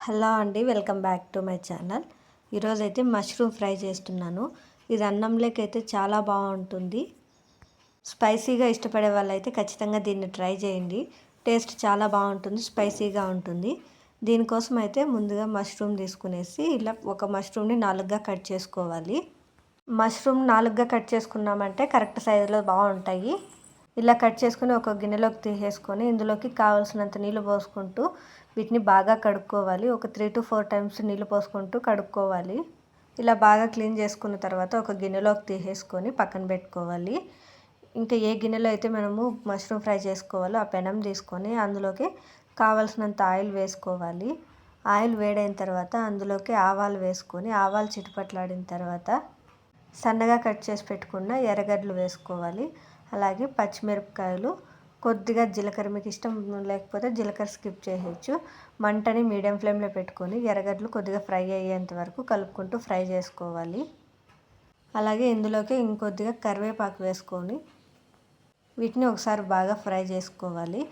Hello అండి, welcome back to my channel. ఈరోజైతే mushroom fry చేస్తున్నాను. ఇది అన్నంలోకి అయితే చాలా బాగుంటుంది. స్పైసీగా ఇష్టపడే వాళ్ళైతే ఖచ్చితంగా దీన్ని ట్రై చేయండి. టేస్ట్ చాలా బాగుంటుంది, స్పైసీగా ఉంటుంది. దీనికోసం అయితే ముందుగా మష్రూమ్ తీసుకునేసి ఇలా ఒక మష్రూమ్ని 4గా కట్ చేసుకోవాలి. మష్రూమ్ 4గా కట్ చేసుకున్నామంటే కరెక్ట్ సైజులో బాగుంటాయి. ఇలా కట్ చేసుకుని ఒక గిన్నెలోకి తీసేసుకొని ఇందులోకి కావాల్సినంత నీళ్ళు పోసుకుంటూ వీటిని బాగా కడుక్కోవాలి. ఒక 3 to 4 టైమ్స్ నీళ్ళు పోసుకుంటూ కడుక్కోవాలి. ఇలా బాగా క్లీన్ చేసుకున్న తర్వాత ఒక గిన్నెలోకి తీసేసుకొని పక్కన పెట్టుకోవాలి. ఇంకా ఏ గిన్నెలో అయితే మనము మష్రూమ్ ఫ్రై చేసుకోవాలో ఆ పెనం తీసుకొని అందులోకి కావాల్సినంత ఆయిల్ వేసుకోవాలి. ఆయిల్ వేడైన తర్వాత అందులోకి ఆవాలు వేసుకొని ఆవాలు చిటపట్లాడిన తర్వాత సన్నగా కట్ చేసి పెట్టుకున్న ఎర్రగడ్డలు వేసుకోవాలి. అలాగే పచ్చిమిరపకాయలు, కొద్దిగా జీలకర్ర, మీకు ఇష్టం లేకపోతే జీలకర్ర స్కిప్ చేయవచ్చు. మంటని మీడియం ఫ్లేమ్లో పెట్టుకొని ఎర్రగడ్డలు కొద్దిగా ఫ్రై అయ్యేంత వరకు కలుపుకుంటూ ఫ్రై చేసుకోవాలి. అలాగే ఇందులోకి ఇంకొద్దిగా కరివేపాకు వేసుకొని వీటిని ఒకసారి బాగా ఫ్రై చేసుకోవాలి.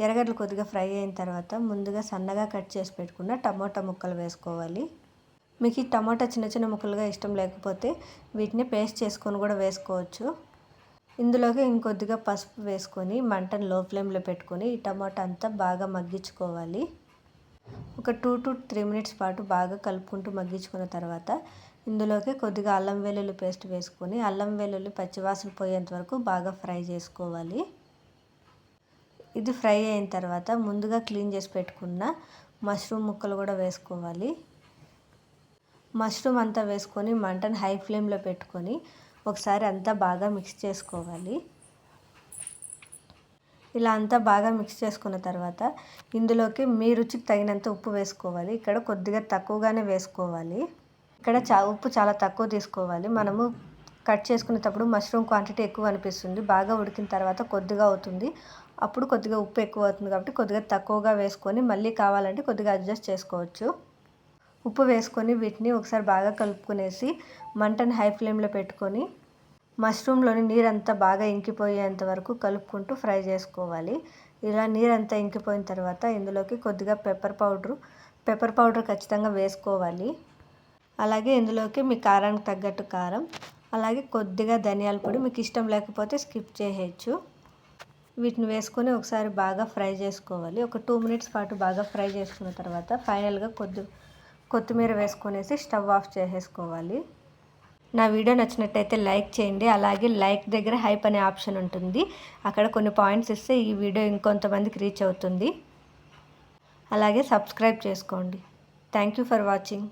ఎర్రగడ్డలు కొద్దిగా ఫ్రై అయిన తర్వాత ముందుగా సన్నగా కట్ చేసి పెట్టుకున్న టమోటా ముక్కలు వేసుకోవాలి. మీకు ఈ టమోటా చిన్న చిన్న ముక్కలుగా ఇష్టం లేకపోతే వీటిని పేస్ట్ చేసుకొని కూడా వేసుకోవచ్చు. ఇందులోకి ఇంకొద్దిగా పసుపు వేసుకొని మంటను లో ఫ్లేమ్లో పెట్టుకొని ఈ టమాటా అంతా బాగా మగ్గించుకోవాలి. ఒక 2 to 3 మినిట్స్ పాటు బాగా కలుపుకుంటూ మగ్గించుకున్న తర్వాత ఇందులోకి కొద్దిగా అల్లం వెల్లుల్లి పేస్ట్ వేసుకొని అల్లం వెల్లుల్లి పచ్చివాసన పోయేంత వరకు బాగా ఫ్రై చేసుకోవాలి. ఇది ఫ్రై అయిన తర్వాత ముందుగా క్లీన్ చేసి పెట్టుకున్న మష్రూమ్ ముక్కలు కూడా వేసుకోవాలి. మష్రూమ్ అంతా వేసుకొని మంటను హై ఫ్లేమ్లో పెట్టుకొని ఒకసారి అంతా బాగా మిక్స్ చేసుకోవాలి. ఇలా అంతా బాగా మిక్స్ చేసుకున్న తర్వాత ఇందులోకి మీ రుచికి తగినంత ఉప్పు వేసుకోవాలి. ఇక్కడ కొద్దిగా తక్కువగానే వేసుకోవాలి. ఇక్కడ ఉప్పు చాలా తక్కువ తీసుకోవాలి. మనము కట్ చేసుకునేటప్పుడు మష్రూమ్ క్వాంటిటీ ఎక్కువ అనిపిస్తుంది. బాగా ఉడికిన తర్వాత కొద్దిగా అవుతుంది. అప్పుడు కొద్దిగా ఉప్పు ఎక్కువ అవుతుంది కాబట్టి కొద్దిగా తక్కువగా వేసుకొని మళ్ళీ కావాలంటే కొద్దిగా అడ్జస్ట్ చేసుకోవచ్చు. ఉప్పు వేసుకొని వీటిని ఒకసారి బాగా కలుపుకునేసి మంటను హై ఫ్లేమ్లో పెట్టుకొని మష్రూమ్లోని నీరంతా బాగా ఇంకిపోయేంత వరకు కలుపుకుంటూ ఫ్రై చేసుకోవాలి. ఇలా నీరంతా ఇంకిపోయిన తర్వాత ఇందులోకి కొద్దిగా పెప్పర్ పౌడర్ ఖచ్చితంగా వేసుకోవాలి. అలాగే ఇందులోకి మీ కారానికి తగ్గట్టు కారం, అలాగే కొద్దిగా ధనియాల పొడి, మీకు ఇష్టం లేకపోతే స్కిప్ చేయవచ్చు. వీటిని వేసుకొని ఒకసారి బాగా ఫ్రై చేసుకోవాలి. ఒక 2 మినిట్స్ పాటు బాగా ఫ్రై చేసుకున్న తర్వాత ఫైనల్గా కొత్తిమీర వేసుకొనేసి స్టవ్ ఆఫ్ చేసేసుకోవాలి. నా వీడియో నచ్చినట్టయితే లైక్ చేయండి. అలాగే లైక్ దగ్గర హైప్ అనే ఆప్షన్ ఉంటుంది. అక్కడ కొన్ని పాయింట్స్ ఇస్తే ఈ వీడియో ఇంకొంతమందికి రీచ్ అవుతుంది. అలాగే సబ్స్క్రైబ్ చేసుకోండి. Thank you for watching.